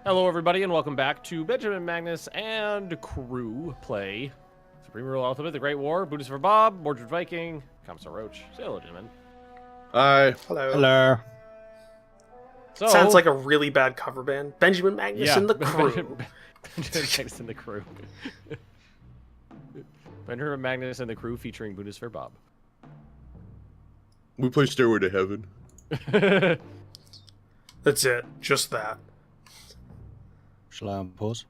Hello, everybody, and welcome back to Benjamin Magnus and crew play Supreme Rule Ultimate, The Great War, Bundeswehr Bob, Mordred Viking, Commissar Roach. Say hello, gentlemen. Hi. Hello. Hello. So, Sounds like a really bad cover band. Benjamin Magnus and the crew. Benjamin Magnus and the crew. Benjamin Magnus and the crew featuring Bundeswehr Bob. We play Stairway to Heaven. That's it. Just that. Shall I pause?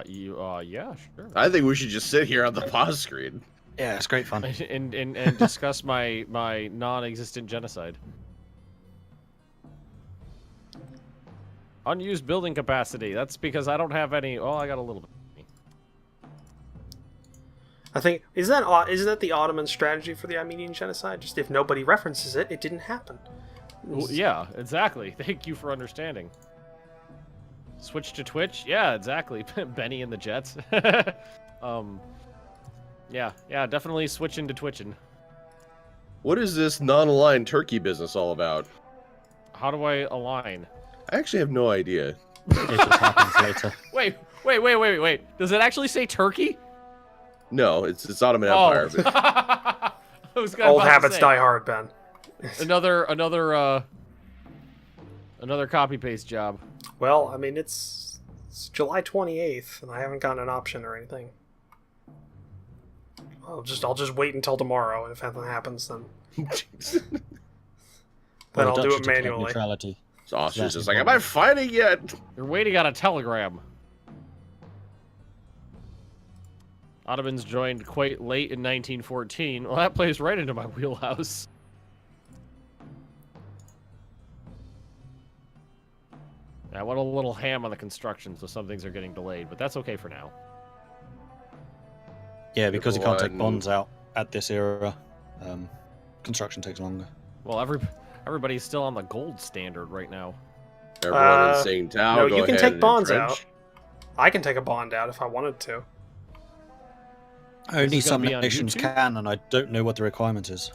Yeah, sure. I think we should just sit here on the pause screen. Yeah, it's great fun. And discuss my non-existent genocide. Unused building capacity. That's because I don't have any. Oh, I got a little bit. I think isn't that the Ottoman strategy for the Armenian genocide? Just if nobody references it, it didn't happen. Well, yeah, exactly. Thank you for understanding. Switch to Twitch? Yeah, exactly. Benny and the Jets. Yeah, definitely switching to Twitching. What is this non-aligned turkey business all about? How do I align? I actually have no idea. It just happens later. Wait. Does it actually say Turkey? No, it's Ottoman Empire. But... I was Old habits die hard, Ben. Another copy paste job. Well, I mean it's July 28th, and I haven't gotten an option or anything. I'll just wait until tomorrow, and if anything happens, then I'll do it manually. Neutrality. Sausage's just like, am I fighting yet? You're waiting on a telegram. Ottomans joined quite late in 1914. Well, that plays right into my wheelhouse. I want a little ham on the construction, so some things are getting delayed, but that's okay for now. Yeah, because you can't take bonds out at this era, construction takes longer. Well, everybody's still on the gold standard right now. Everyone in Tsingtao, No, go you can ahead take and bonds entrench. out. I can take a bond out if I wanted to. Only is gonna some be on nations YouTube? can, and I don't know what the requirement is.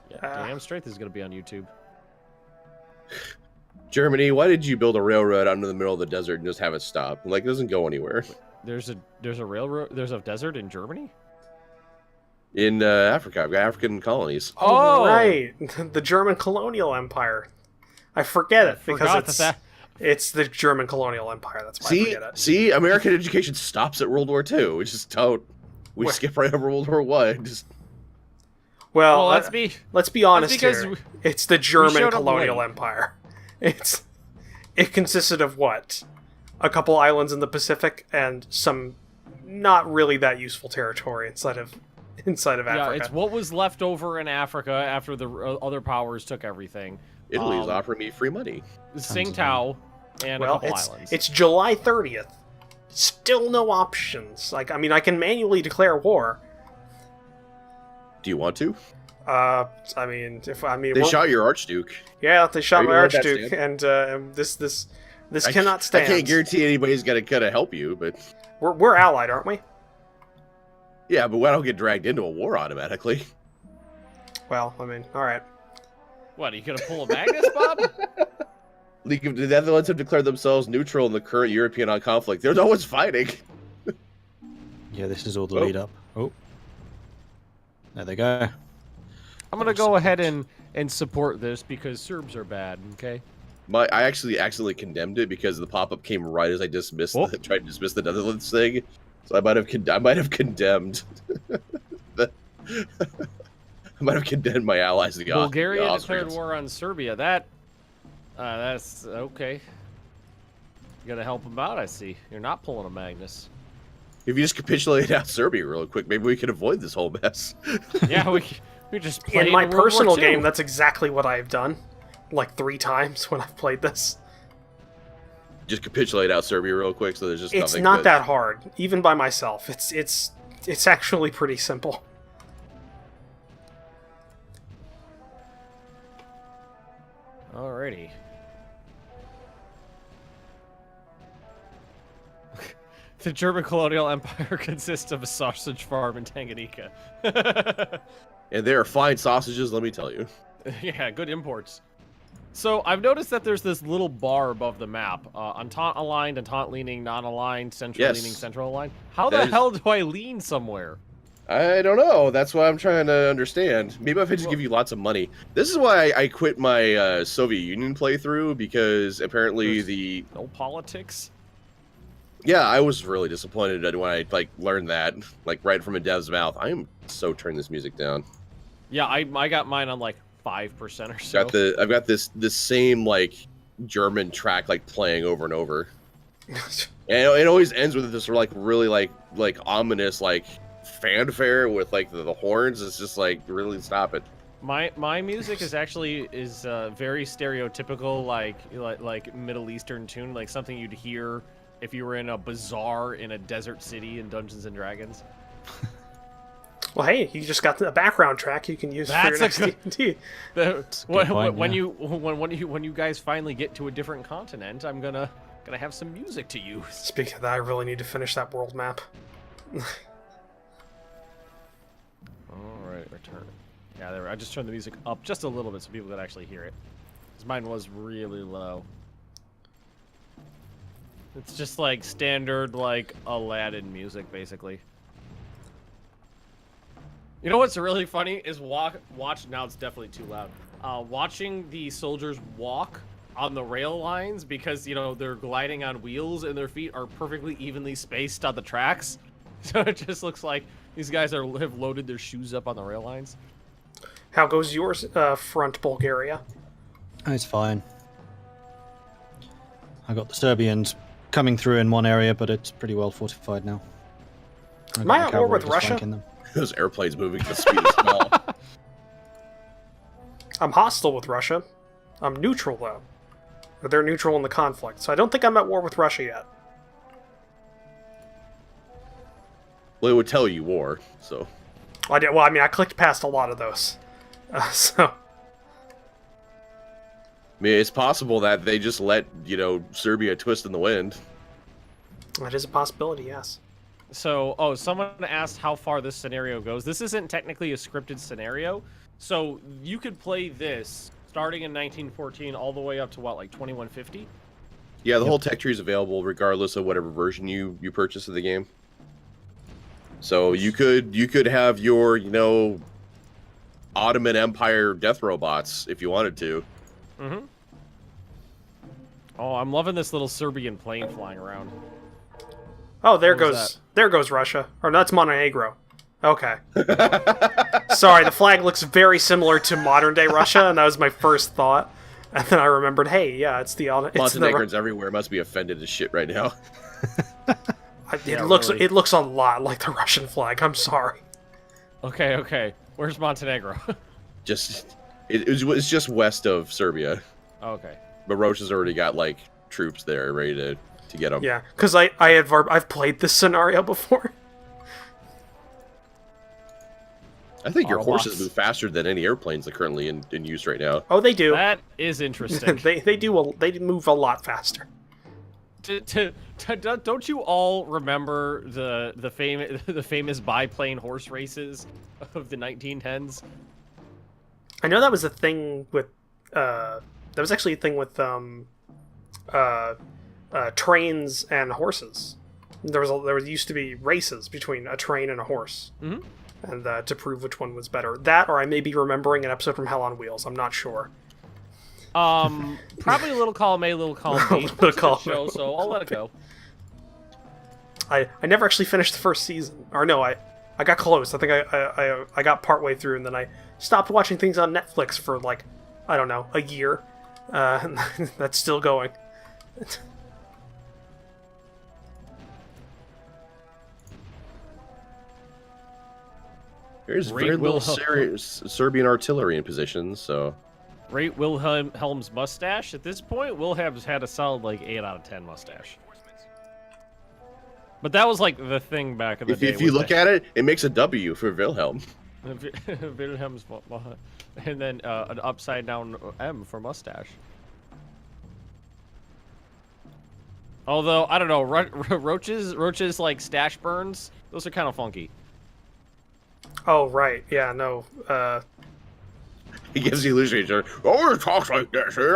Yeah, damn straight this is going to be on YouTube. Germany, why did you build a railroad out into the middle of the desert and just have it stop? Like, it doesn't go anywhere. There's a railroad, there's a desert in Germany? In Africa, I've got African colonies. Oh! Right, the German colonial empire. I forget it because it's the German colonial empire. That's why I forget it. See, American education stops at World War II. We just don't. We skip right over World War One. Just Well, let's be honest because here. It's the German showed up colonial late. empire. It consisted of what? A couple islands in the Pacific and some not really that useful territory inside of Africa. Yeah, it's what was left over in Africa after the other powers took everything. Italy's offering me free money. Tsingtao and a couple islands. It's July 30th. Still no options. Like, I mean, I can manually declare war. Do you want to? They They shot your Archduke. Yeah, they shot Are you my gonna let that Archduke, and this cannot stand. I can't guarantee anybody's gonna help you, but We're allied, aren't we? yeah, but I don't get dragged into a war automatically. Well, I mean, all right. What, are you going to pull a Magnus, Bob? League of the Netherlands have declared themselves neutral in the current European conflict. They're no one's fighting. Yeah, this is all the lead up. Oh. There they go. I'm going to go ahead and support this because Serbs are bad, okay? I actually accidentally condemned it because the pop-up came right as I tried to dismiss the Netherlands thing. So I might have condemned. I might have condemned my allies. Bulgaria declared war on Serbia. That's okay. You got to help them out. I see. You're not pulling a Magnus. If you just capitulate out Serbia real quick, maybe we can avoid this whole mess. Yeah, we just played In my World War personal II. game, that's exactly what I've done, like 3 times when I've played this. Just capitulate out Serbia real quick, so there's just It's nothing. not that hard, even by myself. It's actually pretty simple. Alrighty. The German colonial empire consists of a sausage farm in Tanganyika. And they are fine sausages, let me tell you. Yeah, good imports. So I've noticed that there's this little bar above the map. Entente aligned, Entente leaning, non-aligned, central Yes. leaning, central aligned. How That the is- hell do I lean somewhere? I don't know. That's what I'm trying to understand. Maybe if I just give you lots of money. This is why I quit my Soviet Union playthrough, because apparently There's no politics. Yeah, I was really disappointed when I like learned that, like right from a dev's mouth. I am so turning this music down. Yeah, I got mine on like 5% or so. I've got this same like German track like playing over and over, and it always ends with this like really like ominous like fanfare with like the horns. It's just like, really stop it. My music is actually very stereotypical, like Middle Eastern tune, like something you'd hear if you were in a bazaar in a desert city in Dungeons and Dragons. Well, hey, you just got the background track you can use for your next D&D. When you guys finally get to a different continent, I'm gonna have some music to use. Speaking of that, I really need to finish that world map. Alright, return. Yeah, there. I just turned the music up just a little bit so people could actually hear it. 'Cause mine was really low. It's just like standard, like Aladdin music, basically. You know what's really funny is watch. Now it's definitely too loud. Watching the soldiers walk on the rail lines, because you know they're gliding on wheels and their feet are perfectly evenly spaced on the tracks. So it just looks like these guys have loaded their shoes up on the rail lines. How goes yours, front Bulgaria? It's fine. I got the Serbians coming through in one area, but it's pretty well fortified now. Am I at war with Russia? Those airplanes moving at the speed of small. I'm hostile with Russia. I'm neutral, though. Or they're neutral in the conflict, so I don't think I'm at war with Russia yet. Well, it would tell you war, so. Well, I mean, I clicked past a lot of those. So. I mean, it's possible that they just let, you know, Serbia twist in the wind. That is a possibility, yes. So, someone asked how far this scenario goes. This isn't technically a scripted scenario, so you could play this starting in 1914 all the way up to what, like 2150? Yeah, the whole tech tree is available regardless of whatever version you purchase of the game. So you could have your, you know, Ottoman Empire death robots if you wanted to. Mm-hmm. Oh, I'm loving this little Serbian plane flying around. Oh, there What was goes Russia. Or no, that's Montenegro. Okay. Sorry, the flag looks very similar to modern day Russia, and that was my first thought. And then I remembered, hey, yeah, it's Montenegrins everywhere must be offended as shit right now. It looks a lot like the Russian flag. I'm sorry. Okay. Where's Montenegro? It's just west of Serbia. Okay. But Roche has already got like troops there ready to get them. Yeah, because I've played this scenario before. I think your horses lots. move faster than any airplanes that are currently in use right now. Oh, they do. That is interesting. they move a lot faster. Don't you all remember the famous biplane horse races of the 1910s? I know that was a thing with that was actually a thing with trains and horses. There used to be races between a train and a horse, and to prove which one was better. That, or I may be remembering an episode from Hell on Wheels. I'm not sure. Probably a little column A, little column B. Little column A. Show, so I'll let it go. I never actually finished the first season. Or no, I got close. I think I got partway through, and then I stopped watching things on Netflix for like, I don't know, a year. And that's still going. There's very little Serbian artillery in position, so. Rate Wilhelm's mustache. At this point, Wilhelm's had a solid like 8 out of 10 mustache. But that was like the thing back in the day. If you look at it, it makes a W for Wilhelm. Wilhelm's, and then an upside down M for mustache. Although I don't know, Roach's like stash burns. Those are kind of funky. Oh right, yeah, no. He gives the illusion. Always talks like this. Very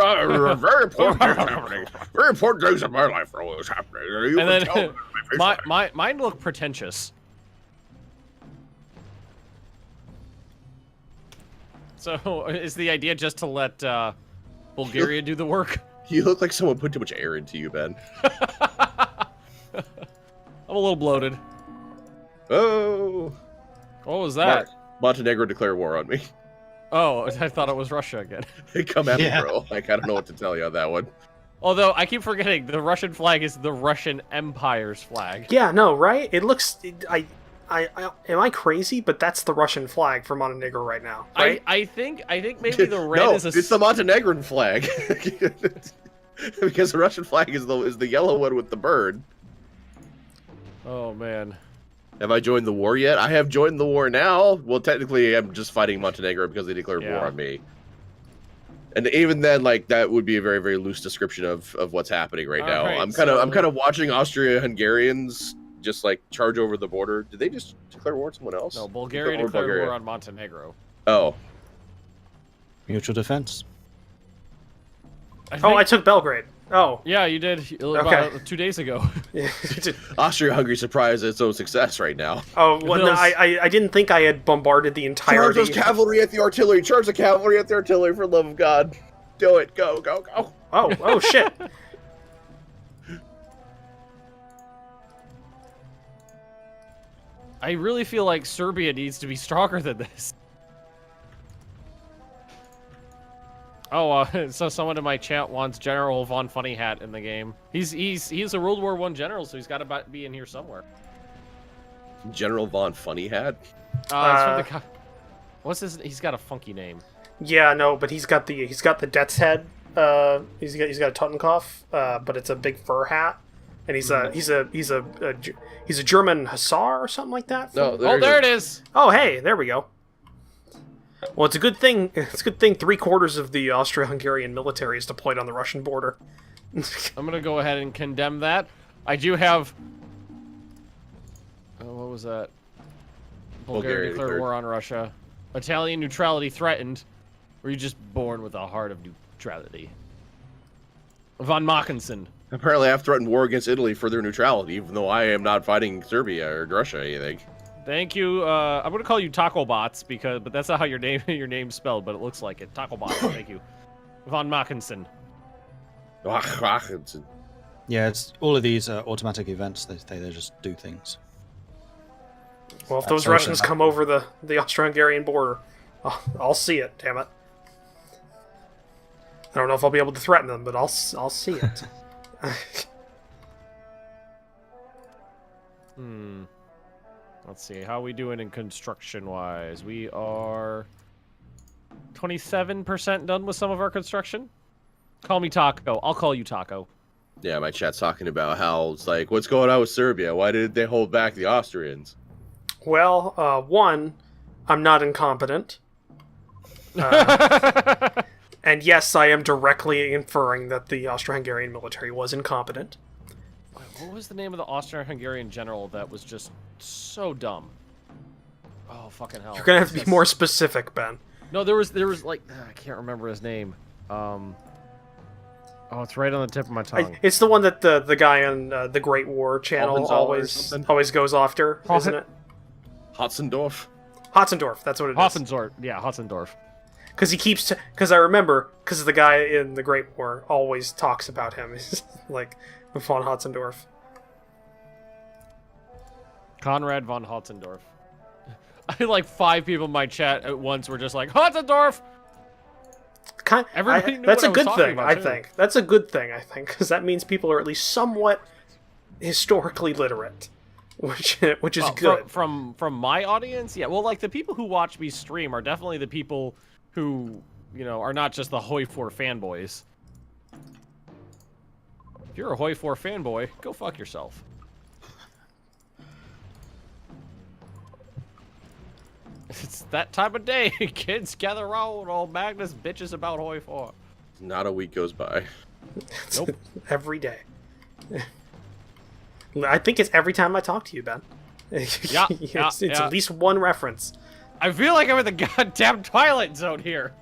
important things happening. Very important things in my life are always happening. You And can tell then by my face. mine look pretentious. So is the idea just to let Bulgaria do the work? You look like someone put too much air into you, Ben. I'm a little bloated. Oh. What was that? Montenegro declared war on me. Oh, I thought it was Russia again. Come at me, Yeah. bro. Like, I don't know what to tell you on that one. Although I keep forgetting the Russian flag is the Russian Empire's flag. Yeah, no, right? It looks. Am I crazy? But that's the Russian flag for Montenegro right now, right? I think maybe the red No, is a. it's the Montenegrin flag. Because the Russian flag is the yellow one with the bird. Oh man. Have I joined the war yet? I have joined the war now. Well, technically, I'm just fighting Montenegro because they declared war on me. And even then, like, that would be a very, very loose description of what's happening right now. Alright, I'm kind of watching Austria-Hungarians just like charge over the border. Did they just declare war on someone else? No, Bulgaria declared war on Montenegro. Oh, Mutual defense. I took Belgrade. Oh, Yeah, you did about 2 days ago. Austria-Hungary surprised at its own success right now. oh. Well, no, Those- I didn't think I had bombarded the Charge entirety. those cavalry at the artillery! Charge the cavalry at the artillery, for the love of God! Do it! Go, go, go! Oh shit! I really feel like Serbia needs to be stronger than this. Oh, so someone in my chat wants General Von Funny Hat in the game. He's a World War I general, so he's got to be in here somewhere. General Von Funny Hat? It's from the what's his? He's got a funky name. Yeah, no, but he's got the Death's Head. He's got a Totenkopf, but it's a big fur hat, and he's a German hussar or something like that. No, Oh, there it is. Oh, hey, there we go. Well, it's a good thing. It's a good thing 3/4 of the Austro-Hungarian military is deployed on the Russian border. I'm gonna go ahead and condemn that. I do have. Oh, what was that? Bulgaria declared war on Russia. Italian neutrality threatened. Were you just born with a heart of neutrality? Von Mackensen. Apparently, I've threatened war against Italy for their neutrality, even though I am not fighting Serbia or Russia or anything. Thank you. I'm gonna call you Taco Bots but that's not how your name's spelled, but it looks like it. Taco Bots. Thank you, Von Mackensen. Yeah, it's all of these automatic events. They just do things. Well, if those That's Russians awesome. come over the Austro-Hungarian border, I'll see it. Damn it! I don't know if I'll be able to threaten them, but I'll see it. Let's see. How are we doing in construction-wise? We are 27% done with some of our construction. Call me Taco. I'll call you Taco. Yeah, my chat's talking about how it's like, what's going on with Serbia? Why did they hold back the Austrians? Well, one, I'm not incompetent. And yes, I am directly inferring that the Austro-Hungarian military was incompetent. What was the name of the Austro-Hungarian general that was just so dumb? Oh, fucking hell. You're gonna have to be more specific, Ben. No, there was like I can't remember his name. Oh, it's right on the tip of my tongue. It's the one that the guy on the Great War channel Hohenzollern or something? always goes after, isn't it? Hotzendorf? Hotzendorf, that's what it is. Hoffensdorf. Yeah, Hotzendorf. Because he keeps... Because I remember, because the guy in the Great War always talks about him. He's like, von Hotzendorf. Konrad von Hotzendorf. I had like 5 people in my chat at once were just like, Hotzendorf! Everybody knew That's what a I was good talking thing, about, I too. think. That's a good thing, I think. Because that means people are at least somewhat historically literate. Which is Well, good. From my audience, yeah. Well, like the people who watch me stream are definitely the people who, you know, are not just the Hoi 4 fanboys. If you're a Hoi 4 fanboy, go fuck yourself. It's that time of day. Kids gather around. Old Magnus bitches about Hoi 4. Not a week goes by. Nope. Every day. I think it's every time I talk to you, Ben. Yeah, it's yeah. at least one reference. I feel like I'm in the goddamn Twilight Zone here.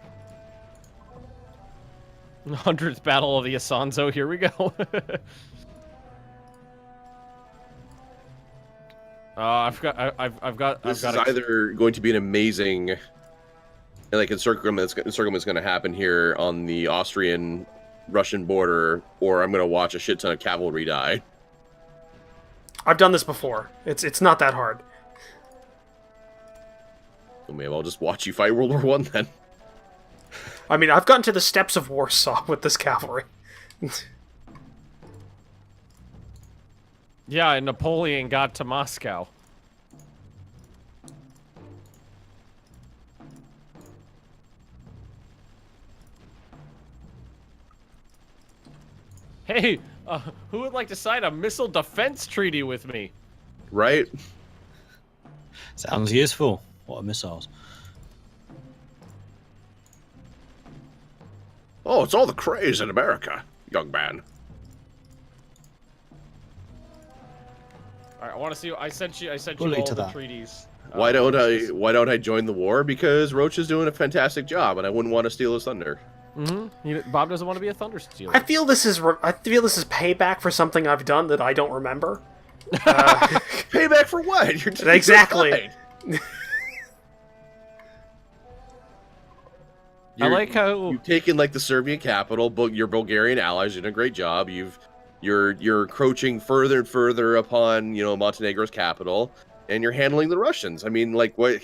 100th Battle of the Isonzo. Here we go. I've got. This is either going to be an amazing, like, encirclement that's going to happen here on the Austrian-Russian border, or I'm going to watch a shit ton of cavalry die. I've done this before. It's not that hard. So maybe I'll just watch you fight World War One then. I mean, I've gotten to the steppes of Warsaw with this cavalry. Yeah, and Napoleon got to Moscow. Hey, who would like to sign a missile defense treaty with me? Right? Sounds useful. What are missiles? Oh, it's all the craze in America, young man. All right, I want to see. I sent you Bully all to the that. treaties. Why don't I join the war? Because Roach is doing a fantastic job, and I wouldn't want to steal his thunder. Bob doesn't want to be a thunder stealer. I feel this is payback for something I've done that I don't remember. Payback for what? Exactly. I like how you've taken like the Serbian capital, but your Bulgarian allies did a great job. You're encroaching further and further upon Montenegro's capital, and you're handling the Russians. I mean, like what?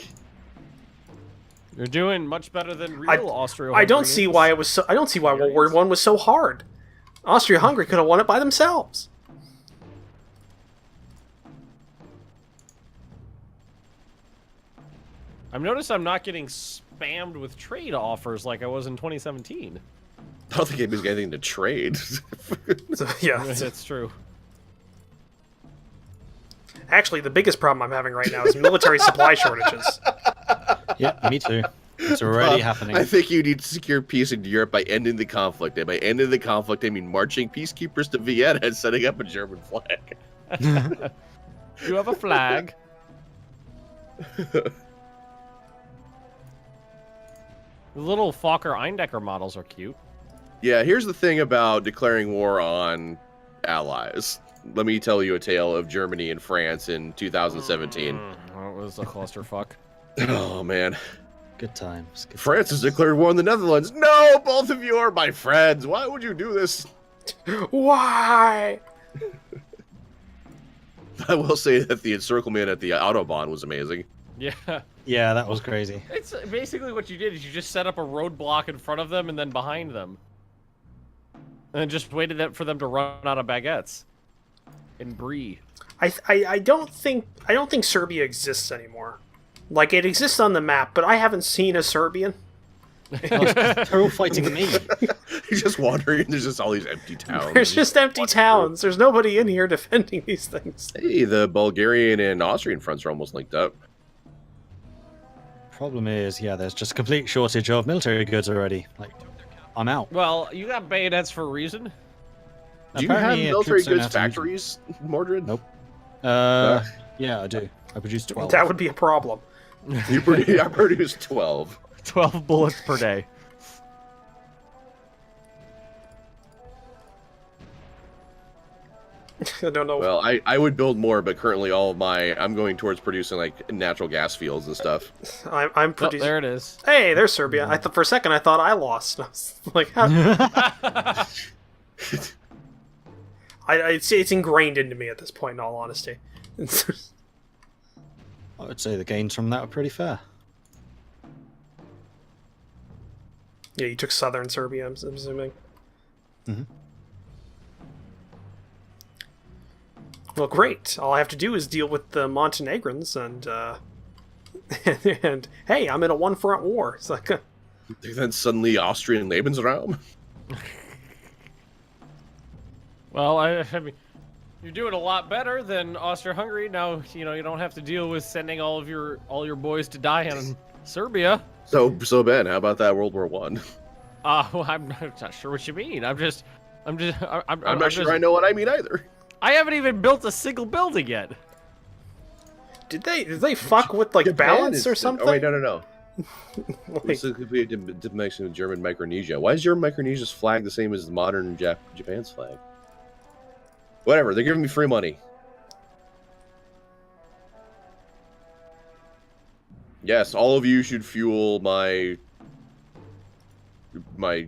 you're doing much better than real Austria. I don't see why it was so. I don't see why World War I was so hard. Austria-Hungary could have won it by themselves. I've noticed I'm not getting spammed with trade offers like I was in 2017. I don't think anybody's got anything to trade. So, yeah. That's true. Actually, the biggest problem I'm having right now is military supply shortages. Yeah, me too. It's already happening. I think you need to secure peace in Europe by ending the conflict. And by ending the conflict, I mean marching peacekeepers to Vienna and setting up a German flag. You have a flag. The little Fokker Eindecker models are cute. Yeah, here's the thing about declaring war on allies. Let me tell you a tale of Germany and France in 2017. That was a clusterfuck. Oh, man. Good times. Good France has declared war on the Netherlands. No, both of you are my friends. Why would you do this? Why? I will say that the encirclement at the Autobahn was amazing. Yeah. Yeah, that was crazy. It's basically what you did is you just set up a roadblock in front of them and then behind them. And just waited for them to run out of baguettes. And brie. I don't think Serbia exists anymore. Like, it exists on the map, but I haven't seen a Serbian. They're all fighting me. You're just wandering, and there's just all these empty towns. There's just empty towns. There's nobody in here defending these things. Hey, the Bulgarian and Austrian fronts are almost linked up. Problem is, yeah, there's just a complete shortage of military goods already. Like, I'm out. Well, you got bayonets for a reason. Do you have Apparently, military troops don't goods have to use them. factories, Mordred? Nope. Yeah, I do. I produce 12. That would be a problem. I produced 12. 12 bullets per day. I don't know. Well, I would build more, but currently I'm going towards producing like natural gas fields and stuff. I'm Oh, producing. there it is. Hey, there's Serbia. For a second, I thought I lost. I was like, how? It's ingrained into me at this point. In all honesty, I would say the gains from that are pretty fair. yeah, you took southern Serbia. I'm assuming. Mm-hmm. Well, great. All I have to do is deal with the Montenegrins, and and hey, I'm in a one-front war. It's like, Then suddenly Austrian Lebensraum. Well, I mean, you're doing a lot better than Austria-Hungary. Now, you don't have to deal with sending all your boys to die in Serbia. So Ben, how about that World War One? Well, I'm not sure what you mean. I'm not sure I know what I mean either. I haven't even built a single building yet. did they fuck with like Japan balance is- or something? Oh wait, no. This could be a dimension of German Micronesia. Why is German Micronesia's flag the same as modern Japan's flag? Whatever, they're giving me free money. Yes, all of you should fuel my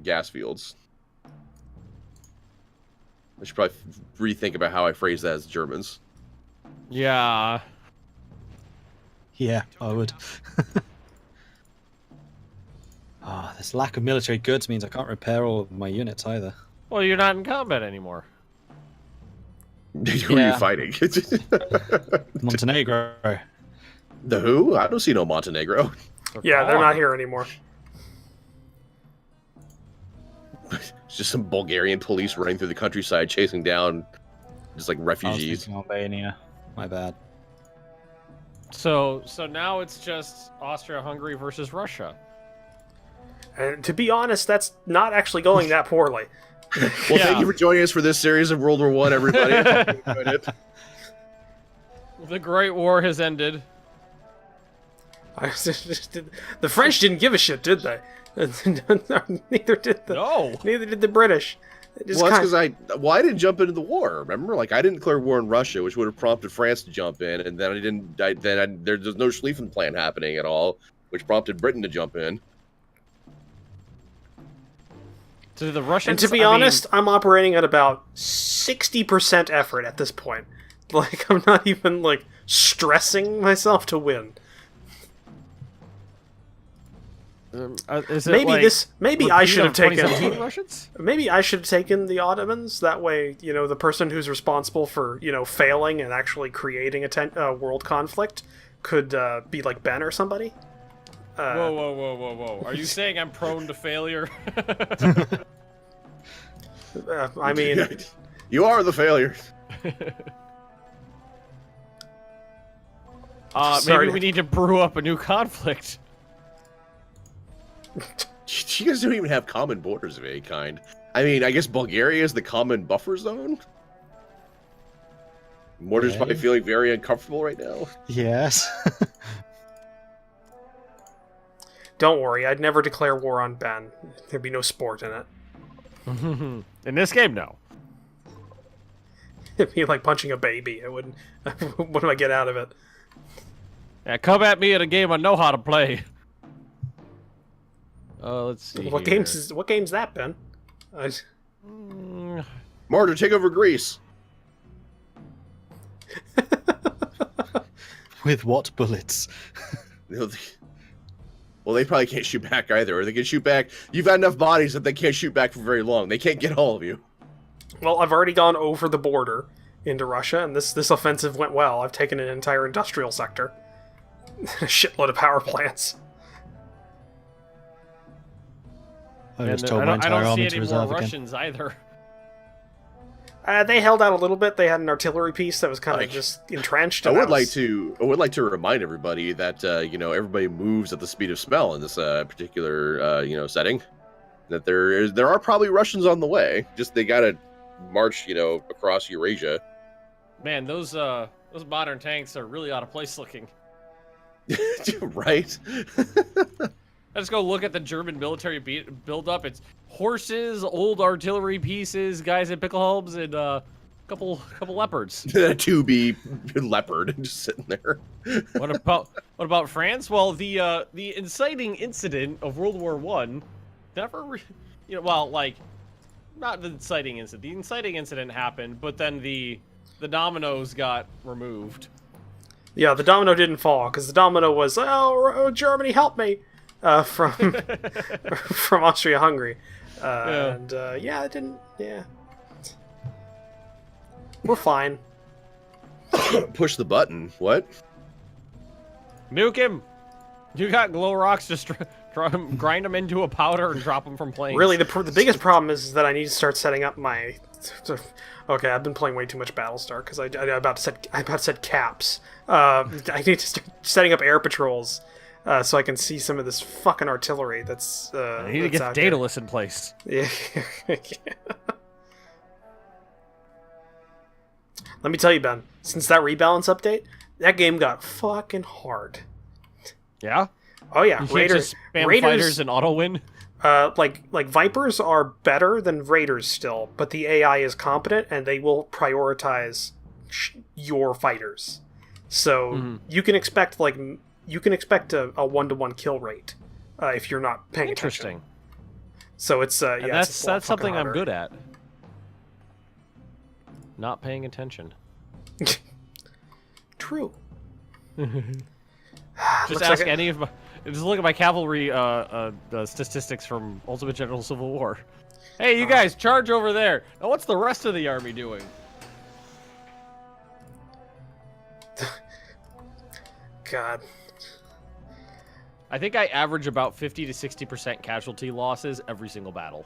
gas fields. I should probably rethink about how I phrase that as Germans. Yeah. Yeah, I would. This lack of military goods means I can't repair all of my units either. Well, you're not in combat anymore. Who are you fighting? Montenegro. The who? I don't see no Montenegro. Yeah, they're not here anymore. It's just some Bulgarian police running through the countryside chasing down just like I was refugees. thinking Albania. My bad. So now it's just Austria-Hungary versus Russia. And to be honest, that's not actually going that poorly. Well, thank you for joining us for this series of World War One, everybody. I hope you enjoyed it. The Great War has ended. The French didn't give a shit, did they? Neither did the British. Well, that's because I didn't jump into the war. Remember, like I didn't declare war in Russia, which would have prompted France to jump in, and then I didn't. There's no Schlieffen Plan happening at all, which prompted Britain to jump in. To the Russians. And to be honest, I'm operating at about 60% effort at this point. Like I'm not even like stressing myself to win. Is it Maybe like maybe I should have taken 2017 Russians? Maybe I should have taken the Ottomans. That way, the person who's responsible for, failing and actually creating a world conflict could be like Ben or somebody. Whoa. Are you saying I'm prone to failure? I mean... You are the failure. Maybe we need to brew up a new conflict. You guys don't even have common borders of any kind. I mean, I guess Bulgaria is the common buffer zone? Mordred's probably feeling very uncomfortable right now. Yes. Don't worry, I'd never declare war on Ben. There'd be no sport in it. In this game, no. It'd be like punching a baby. It wouldn't... What do I get out of it? Yeah, come at me in a game I know how to play. Let's see. What game's that, Ben? Mordred, take over Greece. With what bullets? Well, they probably can't shoot back either, or they can shoot back. You've got enough bodies that they can't shoot back for very long. They can't get all of you. Well, I've already gone over the border into Russia, and this offensive went well. I've taken an entire industrial sector. A shitload of power plants. I just And told my I entire don't army see to any reserve more again. Russians either. They held out a little bit. They had an artillery piece that was kind of just entrenched. I would like to remind everybody that everybody moves at the speed of smell in this particular setting. That there are probably Russians on the way. Just they gotta march across Eurasia. Man, those modern tanks are really out of place looking. Right. Let's go look at the German military build-up. It's horses, old artillery pieces, guys in pickle helms, and couple leopards. A 2B leopard just sitting there. What about France? Well, the inciting incident of World War I never, not the inciting incident. The inciting incident happened, but then the dominoes got removed. Yeah, the domino didn't fall because the domino was, oh, Germany, help me, from Austria-Hungary, and it didn't. Yeah, we're fine. Push the button. What? Nuke him. You got glow rocks. Just grind them into a powder and drop them from planes. Really, the biggest problem is that I need to start setting up my. Okay, I've been playing way too much Battlestar because I'm about to set caps. I need to start setting up air patrols so I can see some of this fucking artillery that's. I need to get Daedalus in place. Yeah. Let me tell you, Ben. Since that rebalance update, that game got fucking hard. Yeah. Oh yeah, You can't just spam fighters and auto win. Like Vipers are better than Raiders still, but the AI is competent and they will prioritize your fighters. So you can expect a 1-to-1 kill rate if you're not paying attention. So it's yeah, that's something harder. I'm good at. Not paying attention. True. Just ask any of my. Just look at my cavalry statistics from Ultimate General Civil War. Hey, you guys, charge over there. Now, what's the rest of the army doing? God. I think I average about 50 to 60% casualty losses every single battle.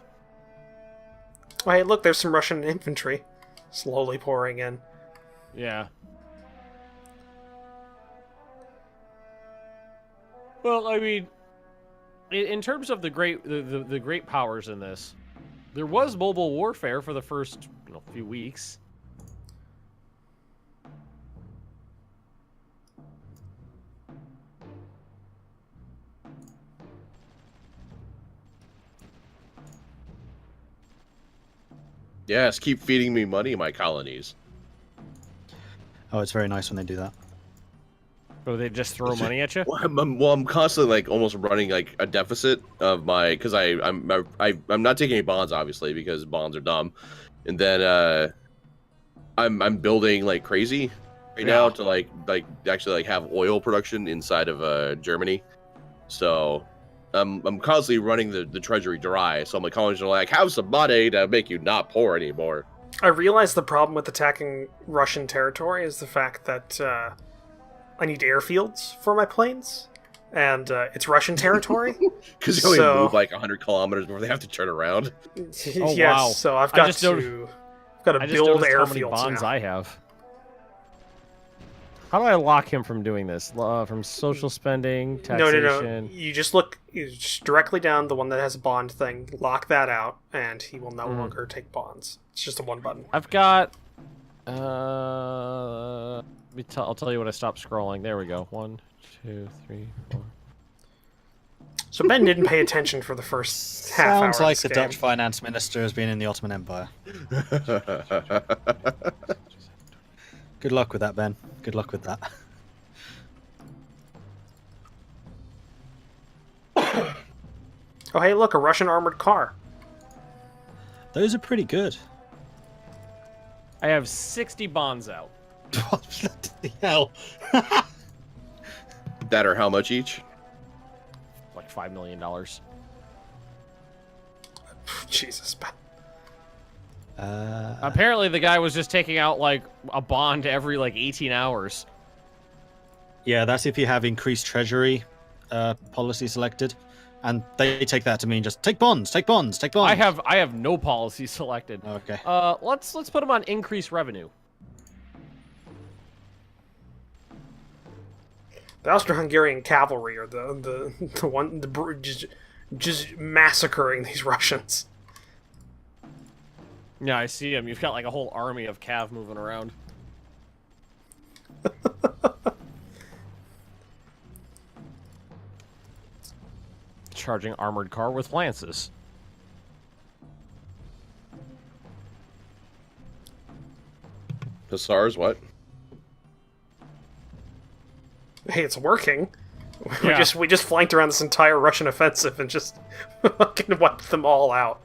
Oh, hey, look, there's some Russian infantry slowly pouring in. Yeah. Well, I mean, in terms of the great powers in this, there was mobile warfare for the first few weeks. Yes, keep feeding me money, my colonies. Oh, it's very nice when they do that. Or they just throw money at you? Well, I'm constantly like almost running like a deficit of my because I'm not taking any bonds obviously because bonds are dumb, and then I'm building like crazy right now to like actually have oil production inside of Germany, so I'm constantly running the treasury dry. So my colonies are like, have some money to make you not poor anymore. I realize the problem with attacking Russian territory is the fact that I need airfields for my planes, and it's Russian territory. Because you only move like 100 kilometers before they have to turn around. Oh, yes, wow. so I've got to build airfields how many bonds now. I have. How do I lock him from doing this? From social spending, taxation? No. You just directly down the one that has a bond thing, lock that out, and he will no longer take bonds. It's just a one button. I've got... I'll tell you when I stop scrolling. There we go. 1, 2, 3, 4. So Ben didn't pay attention for the first half hour. Sounds like of the this game. Dutch finance minister has been in the Ottoman Empire. Good luck with that, Ben. Good luck with that. Oh, hey, look, a Russian armored car. Those are pretty good. I have 60 bonds out. Bloody hell. That are how much each? Like $5 million. Jesus, Ben. Apparently the guy was just taking out like a bond every like 18 hours. Yeah, that's if you have increased treasury policy selected. And they take that to mean just take bonds, take bonds, take bonds. I have no policy selected. Okay. Let's put him on increased revenue. The Austro-Hungarian cavalry are just massacring these Russians. Yeah, I see him. You've got like a whole army of cav moving around. Charging armored car with lances. Hussars, what? Hey, it's working. Yeah. We just flanked around this entire Russian offensive and just fucking wiped them all out.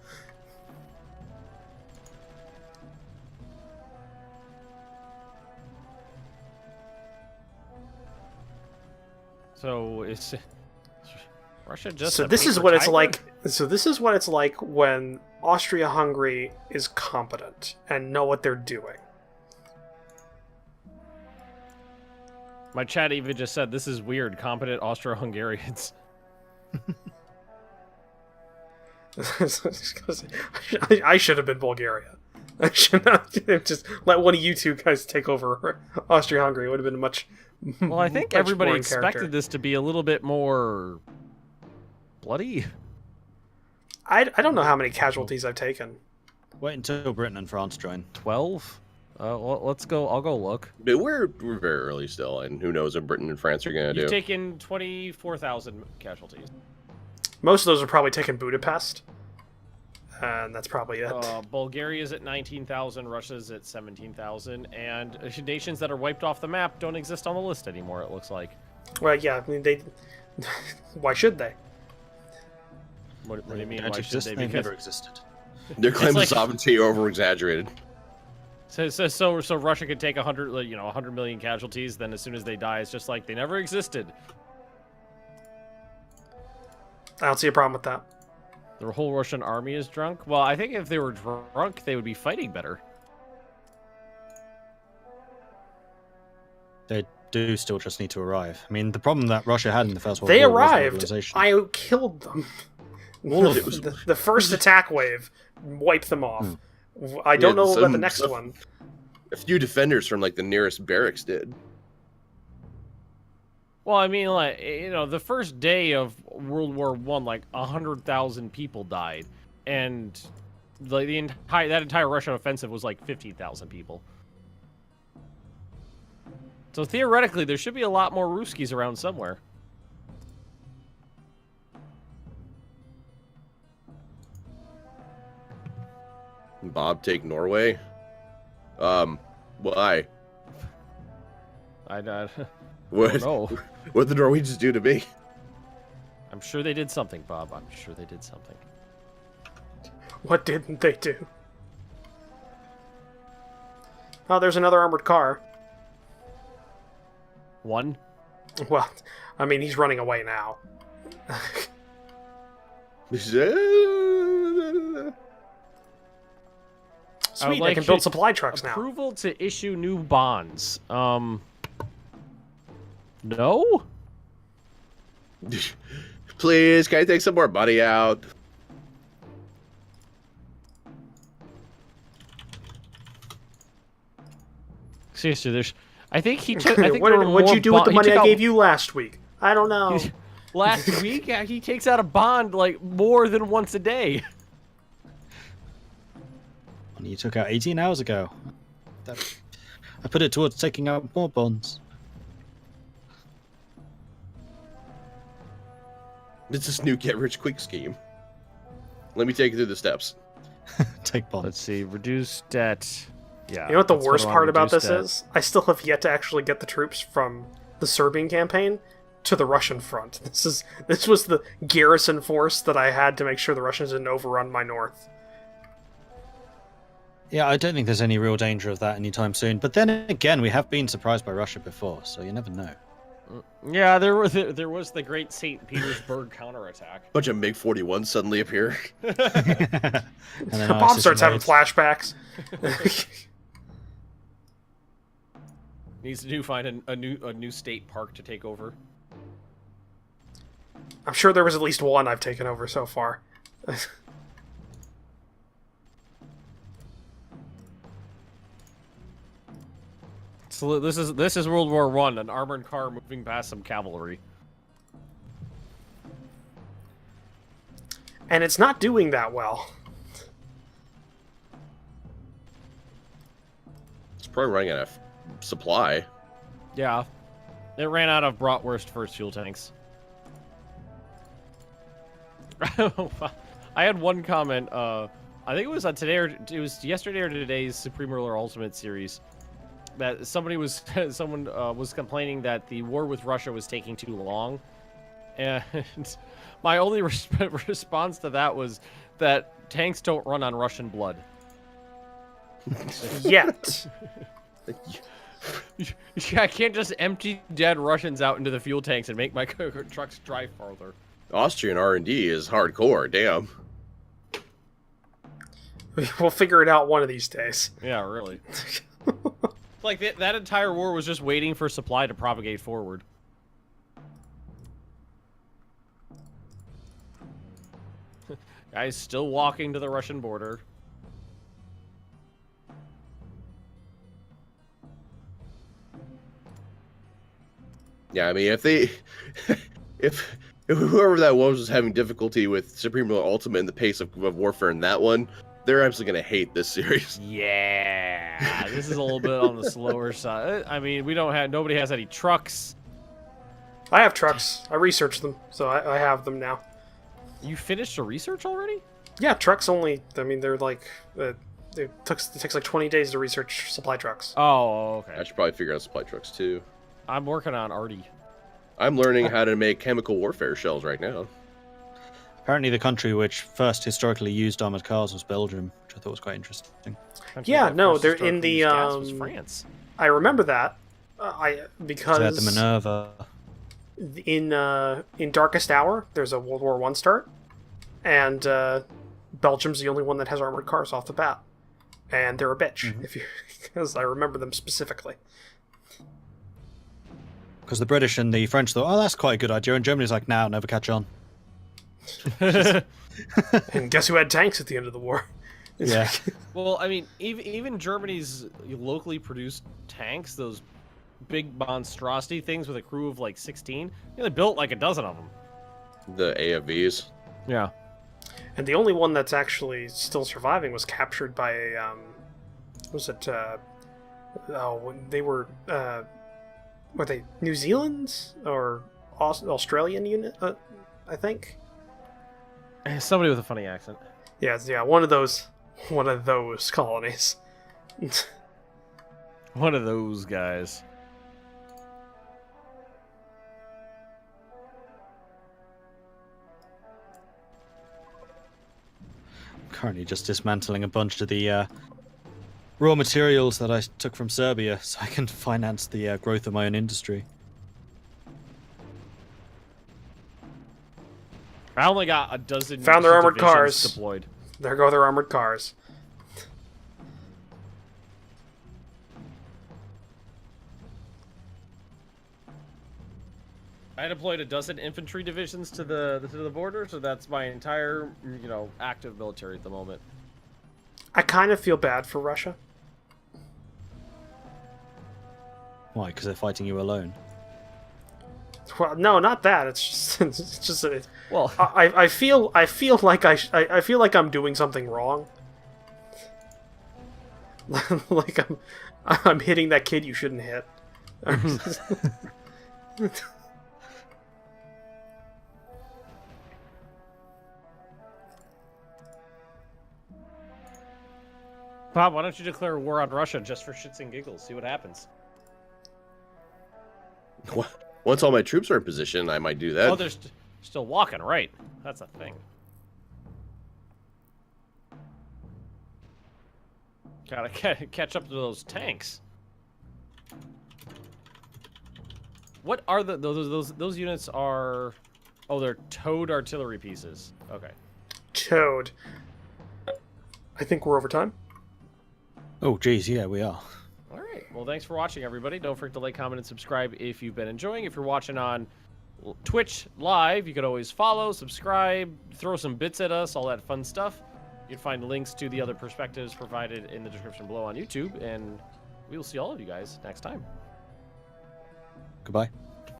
So is Russia just? So this is what it's like. So this is what it's like when Austria-Hungary is competent and know what they're doing. My chat even just said this is weird. Competent Austro-Hungarians. I should have been Bulgaria. I should not just let one of you two guys take over Austria-Hungary. It would have been a much. Well, I think everybody expected character. this to be a little bit more bloody. I don't know how many casualties I've taken. Wait until Britain and France join. 12? Well, let's go. I'll go look. But we're very early still, and who knows what Britain and France are gonna do. You've taken 24,000 casualties. Most of those are probably taking Budapest, and that's probably it. Bulgaria's at 19,000, Russia's at 17,000, and nations that are wiped off the map don't exist on the list anymore, it looks like. Well, yeah, I mean, they... Why should they? What do you mean, Don't why should exist, they? they Because never existed. Their claims like- of sovereignty are over-exaggerated. so Russia could take 100 million casualties, then as soon as they die, it's just like they never existed. I don't see a problem with that. The whole Russian army is drunk? Well, I think if they were drunk, they would be fighting better. They do still just need to arrive. I mean, the problem that Russia had in the First World They War was arrived. mobilization. I killed them. All of them. The first attack wave wiped them off. I don't know about the next one. A few defenders from like the nearest barracks did. Well, I mean, like, the first day of World War One, like 100,000 people died, and like that entire Russian offensive was like 15,000 people. So theoretically, there should be a lot more Ruskies around somewhere. Bob take Norway. Why? I What? know. What the Norwegians do to me? I'm sure they did something, Bob. I'm sure they did something. What didn't they do? Oh, there's another armored car. One. Well, I mean, he's running away now. Sweet, like they can build to- supply trucks now. Approval to issue new bonds. No? Please, can I take some more money out? Seriously, there's. I think he took. I think What there did were what'd more you do with the he money took I out- gave you last week? I don't know. Last week, yeah, he takes out a bond like more than once a day. Money you took out 18 hours ago. I put it towards taking out more bonds. It's this new get-rich-quick scheme. Let me take you through the steps. Take bonds. Let's see, reduce debt. Yeah. You know what the let's worst put on part about reduce this debt. is? I still have yet to actually get the troops from the Serbian campaign to the Russian front. This was the garrison force that I had to make sure the Russians didn't overrun my north. Yeah, I don't think there's any real danger of that anytime soon. But then again, we have been surprised by Russia before, so you never know. Yeah, there was the great St. Petersburg counterattack. Bunch of MiG-41s suddenly appear. And then Bob ISIS starts having invades. flashbacks. Needs to find a new state park to take over. I'm sure there was at least one I've taken over so far. So this is World War One, an armored car moving past some cavalry. And it's not doing that well. It's probably running out of supply. Yeah, it ran out of bratwurst first fuel tanks. I had one comment. I think it was on today, or it was yesterday or today's Supreme Ruler Ultimate series. That someone was complaining that the war with Russia was taking too long, and my only response to that was that tanks don't run on Russian blood. Yet. I can't just empty dead Russians out into the fuel tanks and make my trucks drive farther. Austrian R&D is hardcore, damn. We'll figure it out one of these days. Yeah, really. Like that entire war was just waiting for supply to propagate forward. Guys still walking to the Russian border. Yeah, I mean, if whoever that was having difficulty with Supreme Ruler Ultimate and the pace of warfare in that one, they're absolutely gonna hate this series. Yeah, this is a little bit on the slower side. I mean, nobody has any trucks. I have trucks. I researched them, so I have them now. You finished the research already? Yeah, trucks only. I mean, they're like it takes like 20 days to research supply trucks. Oh, okay. I should probably figure out supply trucks too. I'm working on Artie. I'm learning how to make chemical warfare shells right now. Apparently, the country which first historically used armored cars was Belgium, which I thought was quite interesting. Yeah, no, they're Historically in the used gas was France. I remember that. Because They had the Minerva. in Darkest Hour, there's a World War I start, and Belgium's the only one that has armored cars off the bat, and they're a bitch. Because I remember them specifically. Because the British and the French thought, oh, that's quite a good idea, and Germany's like, nah, never catch on. And guess who had tanks at the end of the war? Yeah. Well, I mean, even Germany's locally produced tanks, those big monstrosity things with a crew of like 16, they built like a dozen of them. The AFVs. Yeah. And the only one that's actually still surviving was captured by a they were they New Zealand or Australian unit? I think. Somebody with a funny accent. Yeah, one of those colonies. One of those guys. Currently just dismantling a bunch of the raw materials that I took from Serbia so I can finance the growth of my own industry. I only got a dozen. Found their armored divisions cars. deployed. There go their armored cars. I deployed a dozen infantry divisions to the border, so that's my entire, active military at the moment. I kind of feel bad for Russia. Why? Because they're fighting you alone. Well, no, not that. It's just Well, I feel like I feel like I'm doing something wrong. Like I'm hitting that kid you shouldn't hit. Bob, why don't you declare war on Russia just for shits and giggles? See what happens. Once all my troops are in position, I might do that. Oh, they're still walking, right? That's a thing. Gotta catch up to those tanks. What are those units are? Oh, they're towed artillery pieces. Okay. Toad. I think we're over time. Oh, geez, yeah, we are. All right. Well, thanks for watching, everybody. Don't forget to like, comment, and subscribe if you've been enjoying. If you're watching on Twitch live, you could always follow, subscribe, throw some bits at us, all that fun stuff. You can find links to the other perspectives provided in the description below on YouTube, and we will see all of you guys next time. Goodbye.